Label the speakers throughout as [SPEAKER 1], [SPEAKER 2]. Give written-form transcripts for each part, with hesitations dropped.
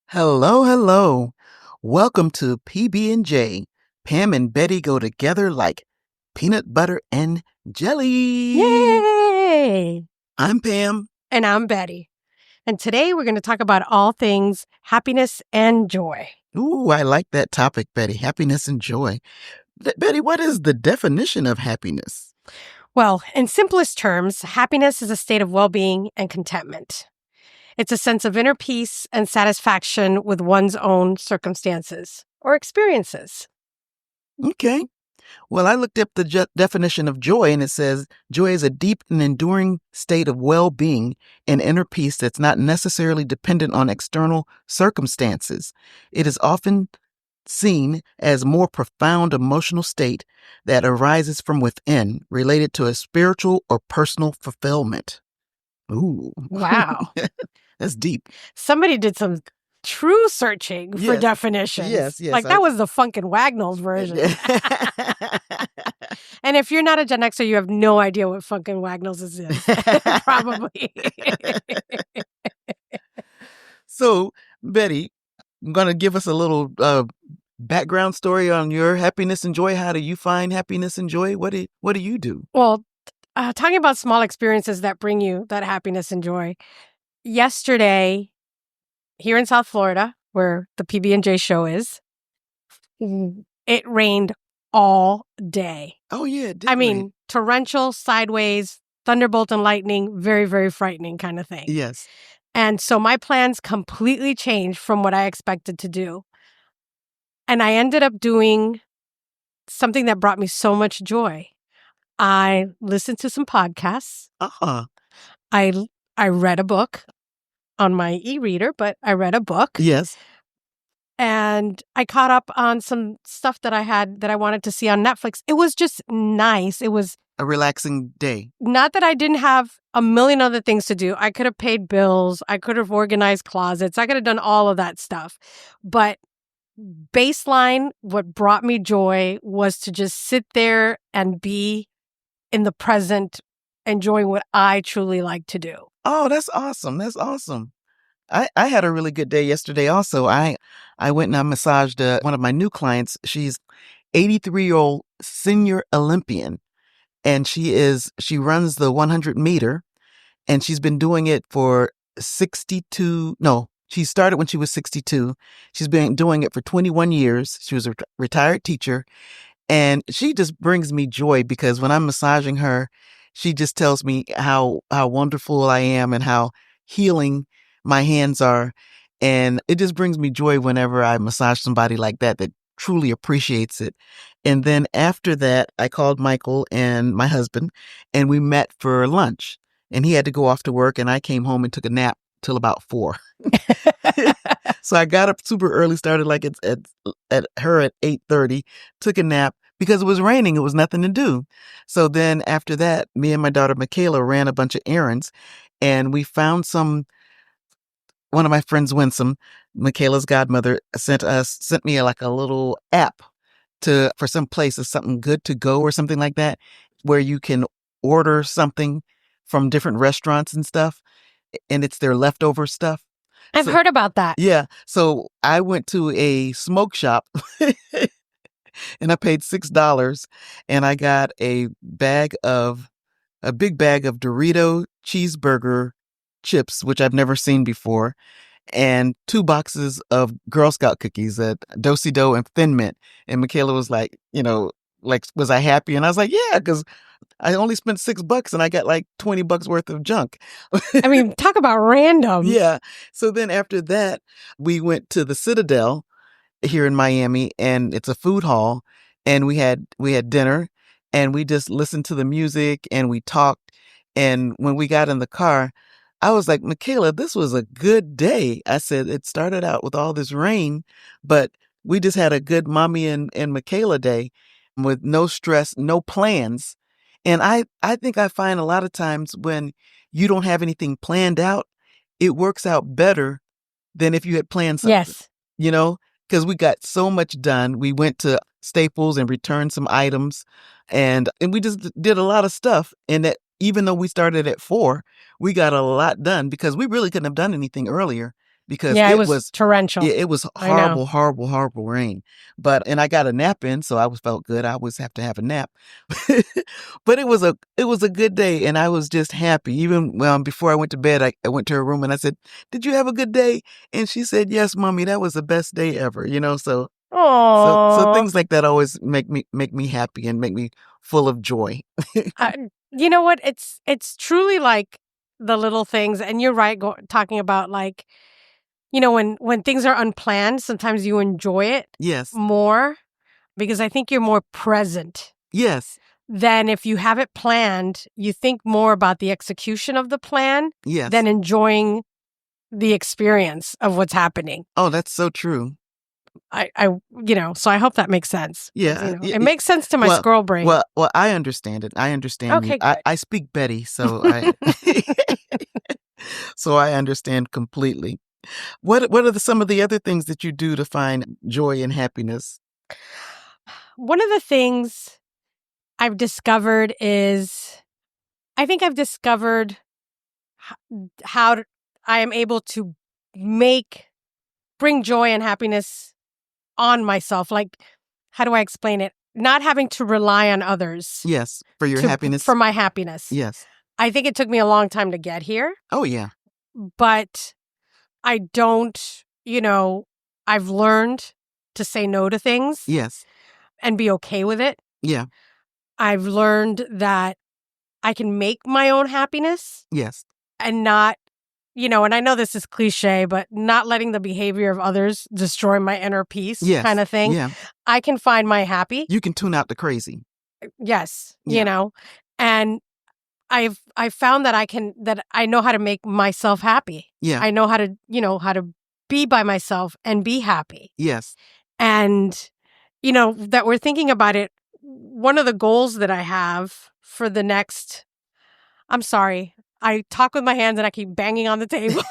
[SPEAKER 1] Hello, hello. Welcome to PB&J. Pam and Betty go together like peanut butter and jelly.
[SPEAKER 2] Yay!
[SPEAKER 1] I'm Pam.
[SPEAKER 2] And I'm Betty. And today we're going to talk about all things happiness and joy.
[SPEAKER 1] Ooh, I like that topic, Betty. Happiness and joy. Betty, what is the definition of happiness?
[SPEAKER 2] Well, in simplest terms, happiness is a state of well-being and contentment. It's a sense of inner peace and satisfaction with one's own circumstances or experiences.
[SPEAKER 1] Okay. Well, I looked up the definition of joy, and it says joy is a deep and enduring state of well-being and inner peace that's not necessarily dependent on external circumstances. It is often seen as a more profound emotional state that arises from within, related to a spiritual or personal fulfillment. Ooh.
[SPEAKER 2] Wow.
[SPEAKER 1] That's deep.
[SPEAKER 2] Somebody did some true searching for definitions.
[SPEAKER 1] Yes.
[SPEAKER 2] Like that was the Funkin' Wagnalls version. And if you're not a Gen Xer, you have no idea what Funkin' Wagnalls is. Probably.
[SPEAKER 1] So, Betty, I'm going to give us a little background story on your happiness and joy. How do you find happiness and joy? What do you do?
[SPEAKER 2] Well, talking about small experiences that bring you that happiness and joy. Yesterday, here in South Florida, where the PB&J show is, it rained all day.
[SPEAKER 1] Oh, yeah. It did
[SPEAKER 2] I mean,
[SPEAKER 1] rain.
[SPEAKER 2] Torrential, sideways, thunderbolt and lightning, very, very frightening kind of thing.
[SPEAKER 1] Yes.
[SPEAKER 2] And so my plans completely changed from what I expected to do. And I ended up doing something that brought me so much joy. I listened to some podcasts. I read a book on my e-reader, but I read a book.
[SPEAKER 1] Yes.
[SPEAKER 2] And I caught up on some stuff that I wanted to see on Netflix. It was just nice. It was
[SPEAKER 1] a relaxing day.
[SPEAKER 2] Not that I didn't have a million other things to do. I could have paid bills. I could have organized closets. I could have done all of that stuff. But baseline, what brought me joy was to just sit there and be in the present, enjoying what I truly like to do.
[SPEAKER 1] Oh, that's awesome. That's awesome. I had a really good day yesterday also. I went and I massaged one of my new clients. She's 83-year-old senior Olympian, and she runs the 100 meter, and she's been doing it for she started when she was 62. She's been doing it for 21 years. She was a retired teacher, and she just brings me joy because when I'm massaging her, she just tells me how wonderful I am and how healing my hands are. And it just brings me joy whenever I massage somebody like that truly appreciates it. And then after that, I called Michael and my husband, and we met for lunch. And he had to go off to work, and I came home and took a nap till about 4. So I got up super early, started like at 8:30, took a nap. Because it was raining, it was nothing to do. So then after that, me and my daughter Michaela ran a bunch of errands, and we found one of my friends, Winsome, Michaela's godmother, sent me like a little app for some places, something good to go or something like that, where you can order something from different restaurants and stuff, and it's their leftover stuff.
[SPEAKER 2] I've heard about that.
[SPEAKER 1] Yeah. So I went to a smoke shop and I paid $6, and I got a big bag of Dorito cheeseburger chips, which I've never seen before, and 2 boxes of Girl Scout cookies at Do-si-do and Thin Mint. And Michaela was like, was I happy? And I was like, yeah, because I only spent $6 and I got like $20 worth of junk.
[SPEAKER 2] I mean, talk about random.
[SPEAKER 1] Yeah. So then after that, we went to the Citadel here in Miami, and it's a food hall, and we had dinner, and we just listened to the music and we talked. And when we got in the car, I was like, Michaela, this was a good day. I said it started out with all this rain, but we just had a good mommy and Michaela day with no stress, no plans. And I think I find a lot of times when you don't have anything planned out, it works out better than if you had planned something,
[SPEAKER 2] Yes.
[SPEAKER 1] you know, because we got so much done. We went to Staples and returned some items, and we just did a lot of stuff. And that even though we started at 4, we got a lot done because we really couldn't have done anything earlier because
[SPEAKER 2] Yeah, it
[SPEAKER 1] it
[SPEAKER 2] was
[SPEAKER 1] was
[SPEAKER 2] torrential.
[SPEAKER 1] it was
[SPEAKER 2] I know.
[SPEAKER 1] horrible, horrible, horrible rain. And I got a nap in, so I was felt good. I always have to have a nap. But it was a good day, and I was just happy. Even before I went to bed, I went to her room and I said, "Did you have a good day?" And she said, "Yes, mommy, that was the best day ever." So
[SPEAKER 2] Oh,
[SPEAKER 1] things like that always make me happy and make me full of joy.
[SPEAKER 2] you know what? It's truly like the little things, and you're right. Talking about like when things are unplanned, sometimes you enjoy it
[SPEAKER 1] Yes.
[SPEAKER 2] more because I think you're more present
[SPEAKER 1] Yes.
[SPEAKER 2] than if you have it planned. You think more about the execution of the plan
[SPEAKER 1] Yes.
[SPEAKER 2] than enjoying the experience of what's happening.
[SPEAKER 1] Oh, that's so true.
[SPEAKER 2] So I hope that makes sense. 'Cause,
[SPEAKER 1] Yeah.
[SPEAKER 2] it makes sense to my
[SPEAKER 1] Well,
[SPEAKER 2] squirrel brain.
[SPEAKER 1] I understand it. I understand you.
[SPEAKER 2] Okay,
[SPEAKER 1] I
[SPEAKER 2] good.
[SPEAKER 1] I speak Betty, so I so I understand completely. What are some of the other things that you do to find joy and happiness?
[SPEAKER 2] One of the things I've discovered is I think I've discovered how I am able to make bring joy and happiness on myself. Like, how do I explain it? Not having to rely on others
[SPEAKER 1] Yes, for your
[SPEAKER 2] for
[SPEAKER 1] happiness.
[SPEAKER 2] my happiness.
[SPEAKER 1] Yes.
[SPEAKER 2] I think it took me a long time to get here,
[SPEAKER 1] Oh yeah.
[SPEAKER 2] but I don't, I've learned to say no to things
[SPEAKER 1] Yes.
[SPEAKER 2] and be okay with it.
[SPEAKER 1] Yeah.
[SPEAKER 2] I've learned that I can make my own happiness
[SPEAKER 1] Yes.
[SPEAKER 2] and not, and I know this is cliche, but not letting the behavior of others destroy my inner peace kind
[SPEAKER 1] Yes.
[SPEAKER 2] of thing.
[SPEAKER 1] Yeah.
[SPEAKER 2] I can find my happy.
[SPEAKER 1] You can tune out the crazy.
[SPEAKER 2] Yes,
[SPEAKER 1] Yeah.
[SPEAKER 2] and I've found that I know how to make myself happy.
[SPEAKER 1] Yeah.
[SPEAKER 2] I know how to, how to be by myself and be happy.
[SPEAKER 1] Yes.
[SPEAKER 2] And, that we're thinking about it. One of the goals that I have for the next, I'm sorry, I talk with my hands and I keep banging on the table.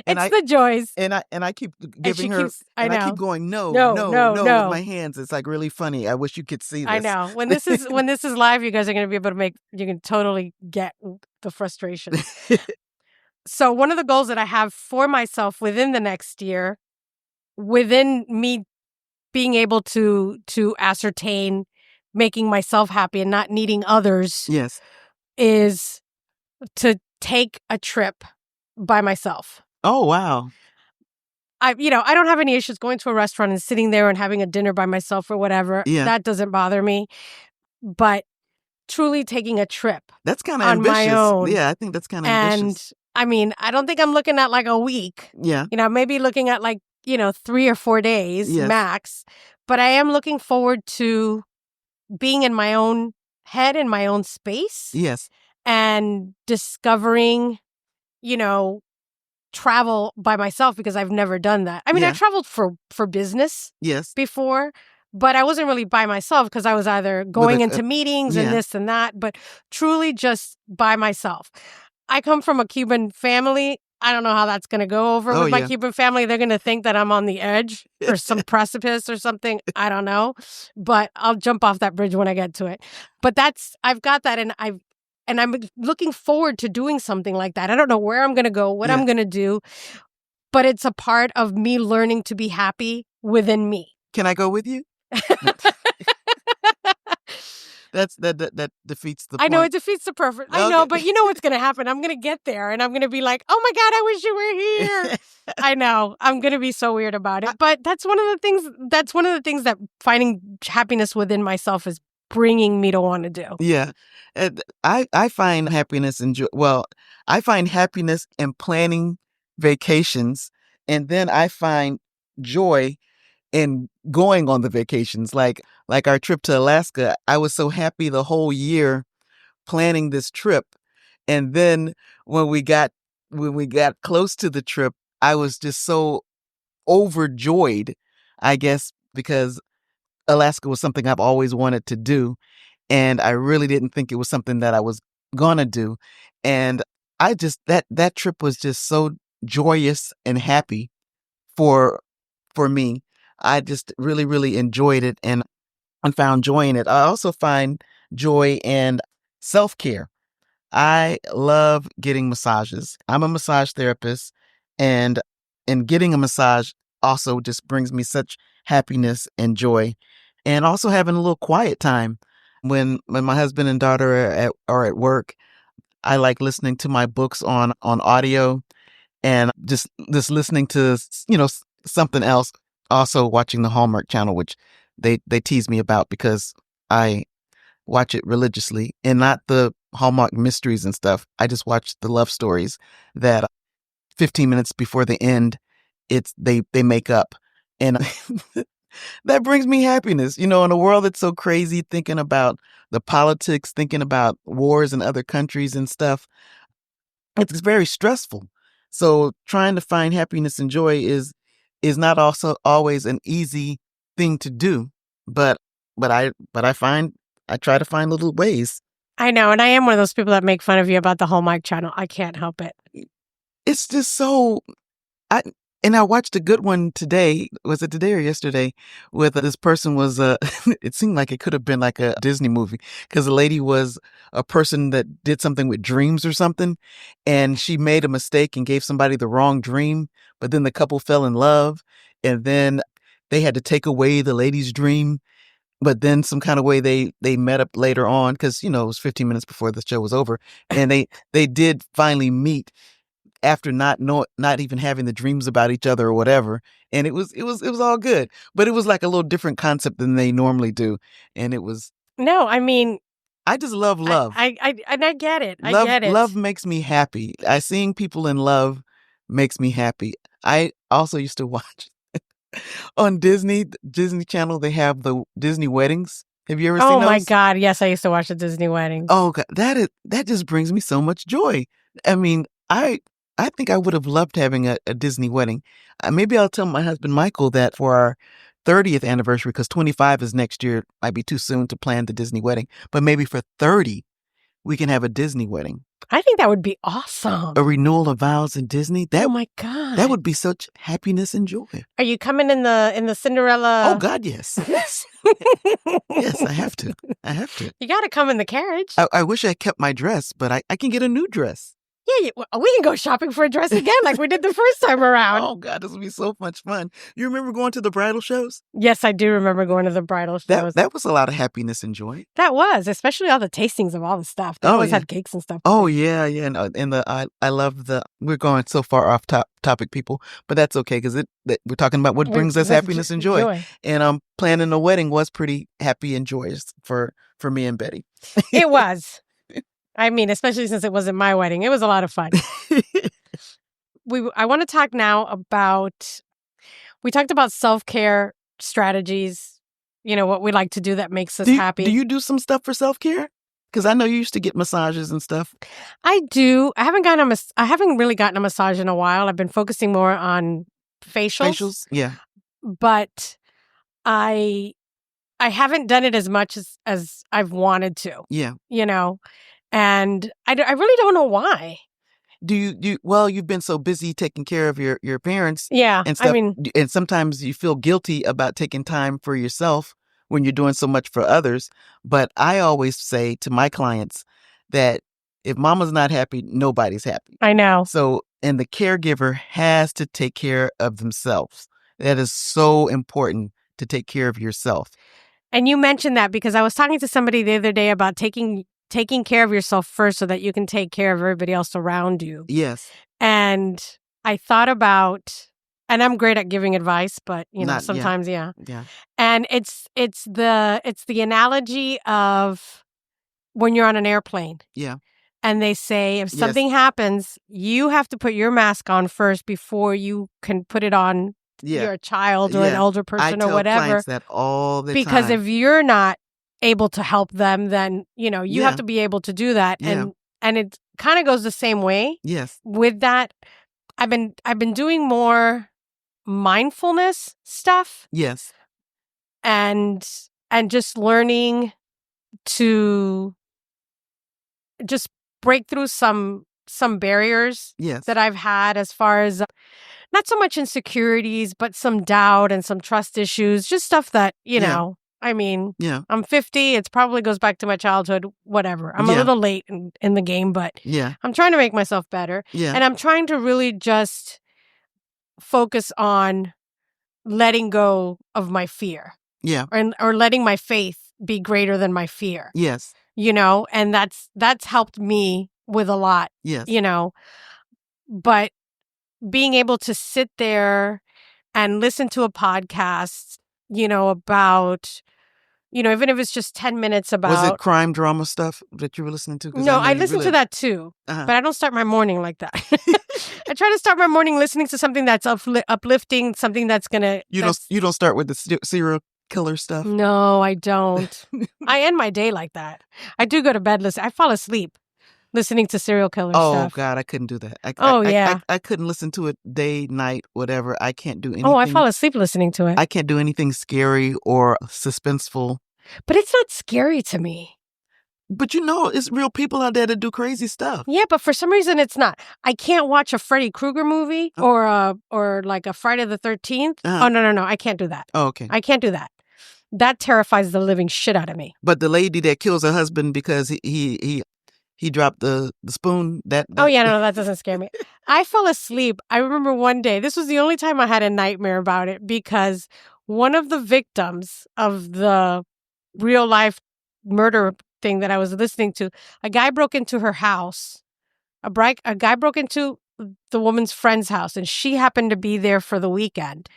[SPEAKER 1] And
[SPEAKER 2] It's
[SPEAKER 1] I
[SPEAKER 2] the joys.
[SPEAKER 1] and I keep
[SPEAKER 2] And she
[SPEAKER 1] giving her,
[SPEAKER 2] keeps, I
[SPEAKER 1] and I keep
[SPEAKER 2] know.
[SPEAKER 1] going, no,
[SPEAKER 2] No,
[SPEAKER 1] no,
[SPEAKER 2] no,
[SPEAKER 1] no, with
[SPEAKER 2] no.
[SPEAKER 1] my hands. It's like really funny. I wish you could see
[SPEAKER 2] I
[SPEAKER 1] this.
[SPEAKER 2] know. When this is live, you guys are going to be able to you can totally get the frustration. So one of the goals that I have for myself within the next year, within me being able to ascertain making myself happy and not needing others,
[SPEAKER 1] Yes.
[SPEAKER 2] is to take a trip by myself.
[SPEAKER 1] Oh wow.
[SPEAKER 2] I don't have any issues going to a restaurant and sitting there and having a dinner by myself or whatever.
[SPEAKER 1] Yeah.
[SPEAKER 2] That doesn't bother me. But truly taking a trip
[SPEAKER 1] That's kind of
[SPEAKER 2] on my
[SPEAKER 1] ambitious.
[SPEAKER 2] own.
[SPEAKER 1] Yeah, I think that's kind of
[SPEAKER 2] And
[SPEAKER 1] ambitious.
[SPEAKER 2] I mean, I don't think I'm looking at like a week.
[SPEAKER 1] Yeah.
[SPEAKER 2] Maybe looking at like, 3 or 4 days
[SPEAKER 1] Yes.
[SPEAKER 2] max. But I am looking forward to being in my own head, in my own space,
[SPEAKER 1] Yes.
[SPEAKER 2] and discovering, you know, travel by myself because I've never done that. I mean, I
[SPEAKER 1] Yeah.
[SPEAKER 2] traveled for business
[SPEAKER 1] Yes.
[SPEAKER 2] before, but I wasn't really by myself because I was either
[SPEAKER 1] With
[SPEAKER 2] going into meetings and
[SPEAKER 1] yeah.
[SPEAKER 2] this and that, but truly just by myself. I come from a Cuban family. I don't know how that's going to go over
[SPEAKER 1] Oh
[SPEAKER 2] with my
[SPEAKER 1] yeah.
[SPEAKER 2] Cuban family. They're going to think that I'm on the edge or some precipice or something. I don't know, but I'll jump off that bridge when I get to it. But I've got that, and I'm looking forward to doing something like that. I don't know where I'm going to go, what
[SPEAKER 1] Yeah.
[SPEAKER 2] I'm going to do, but it's a part of me learning to be happy within me.
[SPEAKER 1] Can I go with you? That defeats the
[SPEAKER 2] I know it
[SPEAKER 1] point.
[SPEAKER 2] defeats the purpose. I know,
[SPEAKER 1] Okay.
[SPEAKER 2] but you know what's going to happen. I'm going to get there and I'm going to be like, oh my God, I wish you were here. I know. I'm going to be so weird about it. But that's one of the things that finding happiness within myself is bringing me to want to do.
[SPEAKER 1] Yeah. I find happiness in I find happiness in planning vacations, and then I find joy and going on the vacations. Like our trip to Alaska, I was so happy the whole year planning this trip. And then when we got close to the trip, I was just so overjoyed, I guess, because Alaska was something I've always wanted to do. And I really didn't think it was something that I was gonna do. And I just that trip was just so joyous and happy for me. I just really, really enjoyed it and found joy in it. I also find joy in self-care. I love getting massages. I'm a massage therapist, and getting a massage also just brings me such happiness and joy. And also having a little quiet time when my husband and daughter are at work. I like listening to my books on audio and just listening to something else. Also watching the Hallmark Channel, which they tease me about because I watch it religiously, and not the Hallmark mysteries and stuff. I just watch the love stories that 15 minutes before the end, they make up. And that brings me happiness. In a world that's so crazy, thinking about the politics, thinking about wars in other countries and stuff, it's very stressful. So trying to find happiness and joy is not also always an easy thing to do. But I try to find little ways.
[SPEAKER 2] I know, and I am one of those people that make fun of you about the Hallmark Channel. I can't help it.
[SPEAKER 1] It's just so I watched a good one today. Was it today or yesterday? With this person was it seemed like it could have been like a Disney movie, because the lady was a person that did something with dreams or something, and she made a mistake and gave somebody the wrong dream. But then the couple fell in love, and then they had to take away the lady's dream. But then some kind of way they met up later on, because it was 15 minutes before the show was over, and they did finally meet after not even having the dreams about each other or whatever. And it was all good, but it was like a little different concept than they normally do. And it was,
[SPEAKER 2] No, I mean,
[SPEAKER 1] I just love love.
[SPEAKER 2] And I get it. I
[SPEAKER 1] Love
[SPEAKER 2] get it.
[SPEAKER 1] love makes me happy. Seeing people in love makes me happy. I also used to watch on Disney Channel, they have the Disney weddings. Have you ever seen
[SPEAKER 2] Oh
[SPEAKER 1] those?
[SPEAKER 2] my God, yes, I used to watch the Disney weddings.
[SPEAKER 1] Oh God, that just brings me so much joy. I mean, I think I would have loved having a Disney wedding. Maybe I'll tell my husband Michael that for our 30th anniversary, because 25 is next year. Might be too soon to plan the Disney wedding, but maybe for 30, we can have a Disney wedding.
[SPEAKER 2] I think that would be awesome.
[SPEAKER 1] A renewal of vows in Disney.
[SPEAKER 2] Oh my God,
[SPEAKER 1] that would be such happiness and joy.
[SPEAKER 2] Are you coming in the Cinderella?
[SPEAKER 1] Oh God, yes, yes, yes. I have to.
[SPEAKER 2] You got to come in the carriage.
[SPEAKER 1] I wish I kept my dress, but I can get a new dress.
[SPEAKER 2] Yeah, we can go shopping for a dress again like we did the first time around.
[SPEAKER 1] Oh, God, this will be so much fun. You remember going to the bridal shows?
[SPEAKER 2] Yes, I do remember going to the bridal shows.
[SPEAKER 1] That was a lot of happiness and joy.
[SPEAKER 2] That was, especially all the tastings of all the stuff. They always had cakes and stuff.
[SPEAKER 1] Oh, yeah, yeah. And I love we're going so far off topic, people, but that's okay, because we're talking about what brings us happiness and joy. And planning a wedding was pretty happy and joyous for me and Betty.
[SPEAKER 2] It was. I mean, especially since it wasn't my wedding. It was a lot of fun. I want to talk now about, we talked about self-care strategies, what we like to do that makes us happy.
[SPEAKER 1] Do you do some stuff for self-care? Because I know you used to get massages and stuff.
[SPEAKER 2] I do. I haven't really gotten a massage in a while. I've been focusing more on facials.
[SPEAKER 1] Yeah.
[SPEAKER 2] But I haven't done it as much as I've wanted to.
[SPEAKER 1] Yeah.
[SPEAKER 2] And I really don't know why.
[SPEAKER 1] Well, you've been so busy taking care of your parents.
[SPEAKER 2] Yeah.
[SPEAKER 1] And stuff. And sometimes you feel guilty about taking time for yourself when you're doing so much for others. But I always say to my clients that if mama's not happy, nobody's happy.
[SPEAKER 2] I know.
[SPEAKER 1] So, and the caregiver has to take care of themselves. That is so important, to take care of yourself.
[SPEAKER 2] And you mentioned that because I was talking to somebody the other day about taking care of yourself first so that you can take care of everybody else around you.
[SPEAKER 1] Yes.
[SPEAKER 2] And I thought about, and I'm great at giving advice, but sometimes, yeah.
[SPEAKER 1] Yeah.
[SPEAKER 2] And it's the analogy of when you're on an airplane.
[SPEAKER 1] Yeah.
[SPEAKER 2] And they say if something happens, you have to put your mask on first before you can put it on you're a child or an
[SPEAKER 1] Yeah.
[SPEAKER 2] older
[SPEAKER 1] I
[SPEAKER 2] person or
[SPEAKER 1] tell
[SPEAKER 2] whatever.
[SPEAKER 1] clients that all the
[SPEAKER 2] Because
[SPEAKER 1] time.
[SPEAKER 2] if you're not able to help them, then, you
[SPEAKER 1] Yeah.
[SPEAKER 2] have to be able to do that.
[SPEAKER 1] Yeah.
[SPEAKER 2] And it kind of goes the same way
[SPEAKER 1] Yes.
[SPEAKER 2] with that. I've been doing more mindfulness stuff
[SPEAKER 1] Yes.
[SPEAKER 2] and just learning to just break through some barriers
[SPEAKER 1] Yes.
[SPEAKER 2] that I've had as far as not so much insecurities, but some doubt and some trust issues, just stuff that, I mean,
[SPEAKER 1] Yeah.
[SPEAKER 2] I'm 50. It probably goes back to my childhood, whatever. I'm a
[SPEAKER 1] Yeah.
[SPEAKER 2] little late in the game, but
[SPEAKER 1] Yeah.
[SPEAKER 2] I'm trying to make myself better.
[SPEAKER 1] Yeah.
[SPEAKER 2] And I'm trying to really just focus on letting go of my fear
[SPEAKER 1] Yeah.
[SPEAKER 2] or letting my faith be greater than my fear,
[SPEAKER 1] Yes.
[SPEAKER 2] and that's helped me with a lot,
[SPEAKER 1] Yes.
[SPEAKER 2] but being able to sit there and listen to a podcast, about, even if it's just 10 minutes
[SPEAKER 1] Was it
[SPEAKER 2] about.
[SPEAKER 1] crime drama stuff that you were listening to? 'Cause
[SPEAKER 2] No,
[SPEAKER 1] know
[SPEAKER 2] I
[SPEAKER 1] you
[SPEAKER 2] listen
[SPEAKER 1] really.
[SPEAKER 2] to that too,
[SPEAKER 1] Uh-huh.
[SPEAKER 2] but I don't start my morning like that. I try to start my morning listening to something that's uplifting, something that's gonna.
[SPEAKER 1] You don't start with the serial killer stuff?
[SPEAKER 2] No, I don't. I end my day like that. I do go to bed I fall asleep listening to serial killer
[SPEAKER 1] Oh
[SPEAKER 2] stuff.
[SPEAKER 1] God, I couldn't do that.
[SPEAKER 2] Yeah.
[SPEAKER 1] I couldn't listen to it day, night, whatever. I can't do anything.
[SPEAKER 2] Oh, I fall asleep listening to it.
[SPEAKER 1] I can't do anything scary or suspenseful.
[SPEAKER 2] But it's not scary to me.
[SPEAKER 1] But it's real people out there that do crazy stuff.
[SPEAKER 2] Yeah, but for some reason it's not. I can't watch a Freddy Krueger movie or like a Friday the 13th.
[SPEAKER 1] Uh-huh.
[SPEAKER 2] Oh, no. I can't do that.
[SPEAKER 1] Oh, okay.
[SPEAKER 2] I can't do that. That terrifies the living shit out of me.
[SPEAKER 1] But the lady that kills her husband because he dropped the spoon, that
[SPEAKER 2] Oh, yeah, no, that doesn't scare me. I fell asleep. I remember one day, this was the only time I had a nightmare about it because one of the victims of the real life murder thing that I was listening to, a guy broke into her house. A guy broke into the woman's friend's house, and she happened to be there for the weekend.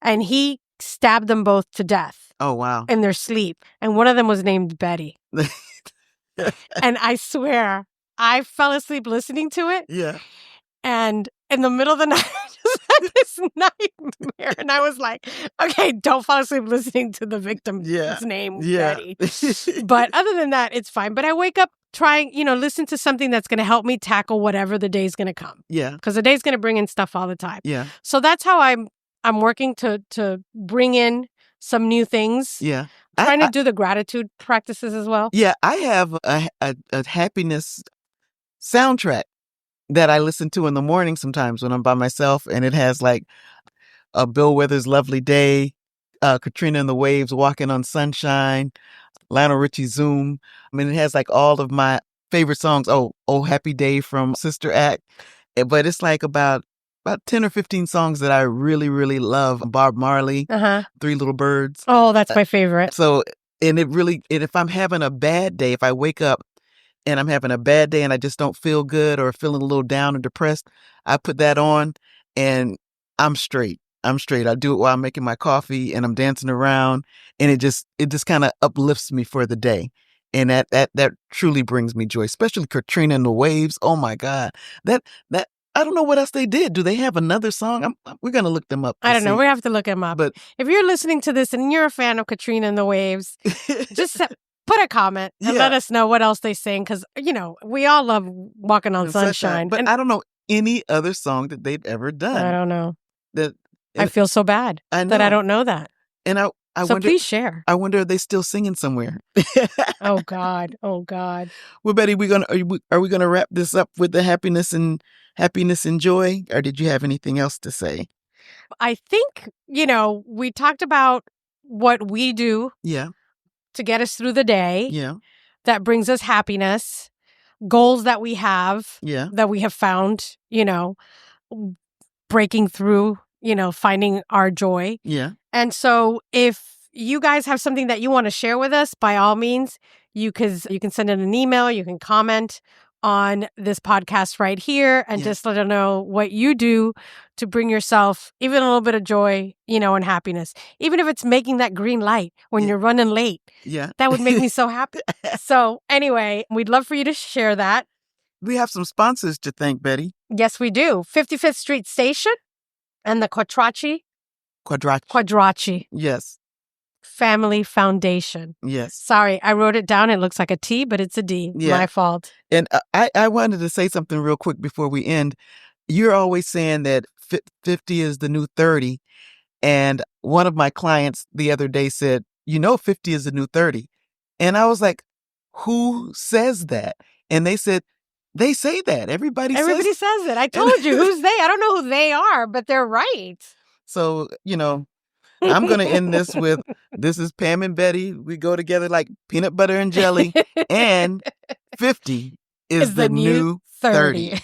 [SPEAKER 2] And he stabbed them both to death.
[SPEAKER 1] Oh, wow.
[SPEAKER 2] In their sleep. And one of them was named Betty. And I swear, I fell asleep listening to it.
[SPEAKER 1] Yeah.
[SPEAKER 2] And in the middle of the night, I just had this nightmare. And I was like, okay, don't fall asleep listening to the victim's name, Betty. But other than that, it's fine. But I wake up trying, listen to something that's going to help me tackle whatever the day's going to come.
[SPEAKER 1] Yeah.
[SPEAKER 2] Because the day's going to bring in stuff all the time.
[SPEAKER 1] Yeah.
[SPEAKER 2] So that's how I'm working to bring in some new things.
[SPEAKER 1] Yeah.
[SPEAKER 2] Trying to do the gratitude practices as well.
[SPEAKER 1] Yeah, I have a happiness soundtrack that I listen to in the morning sometimes when I'm by myself, and it has like Bill Withers' Lovely Day, Katrina and the Waves, Walking on Sunshine, Lionel Richie Zoom. I mean, it has like all of my favorite songs. Oh, Happy Day from Sister Act. But it's like about 10 or 15 songs that I really, really love. Bob Marley, Three Little Birds.
[SPEAKER 2] Oh, that's my favorite.
[SPEAKER 1] So, and if I'm having a bad day, if I wake up and I'm having a bad day and I just don't feel good or feeling a little down or depressed, I put that on and I'm straight. I do it while I'm making my coffee and I'm dancing around, and it just kind of uplifts me for the day. And that truly brings me joy, especially Katrina and the Waves. Oh my God. That I don't know what else they did. Do they have another song? We're going to look them up.
[SPEAKER 2] I don't know. We have to look them up.
[SPEAKER 1] But
[SPEAKER 2] if you're listening to this and you're a fan of Katrina and the Waves, just put a comment and let us know what else they sing. Because, we all love Walking on Sunshine.
[SPEAKER 1] But I don't know any other song that they've ever done.
[SPEAKER 2] I don't know.
[SPEAKER 1] I
[SPEAKER 2] feel so bad that I don't know that.
[SPEAKER 1] And I
[SPEAKER 2] so
[SPEAKER 1] wonder,
[SPEAKER 2] please share.
[SPEAKER 1] I wonder, are they still singing somewhere?
[SPEAKER 2] Oh God.
[SPEAKER 1] Well, Betty, are we gonna wrap this up with the happiness and joy, or did you have anything else to say?
[SPEAKER 2] I think we talked about what we do.
[SPEAKER 1] Yeah.
[SPEAKER 2] To get us through the day.
[SPEAKER 1] Yeah.
[SPEAKER 2] That brings us happiness. Goals that we have.
[SPEAKER 1] Yeah.
[SPEAKER 2] That we have found. Breaking through. Finding our joy.
[SPEAKER 1] Yeah.
[SPEAKER 2] And so if you guys have something that you want to share with us, by all means, you can send in an email, you can comment on this podcast right here and just let us know what you do to bring yourself even a little bit of joy, and happiness. Even if it's making that green light when you're running late.
[SPEAKER 1] Yeah.
[SPEAKER 2] That would make me so happy. So anyway, we'd love for you to share that.
[SPEAKER 1] We have some sponsors to thank, Betty.
[SPEAKER 2] Yes, we do. 55th Street Station and the Quattrocchi Quadracci.
[SPEAKER 1] Yes.
[SPEAKER 2] Family Foundation.
[SPEAKER 1] Yes.
[SPEAKER 2] Sorry, I wrote it down. It looks like a T, but it's a D.
[SPEAKER 1] Yeah.
[SPEAKER 2] My fault.
[SPEAKER 1] And I wanted to say something real quick before we end. You're always saying that 50 is the new 30. And one of my clients the other day said, 50 is the new 30. And I was like, who says that? And they said, they say that. Everybody says
[SPEAKER 2] it. I told you. Who's they? I don't know who they are, but they're right.
[SPEAKER 1] So, I'm going to end this with, this is Pam and Betty. We go together like peanut butter and jelly. And 50 is the new 30.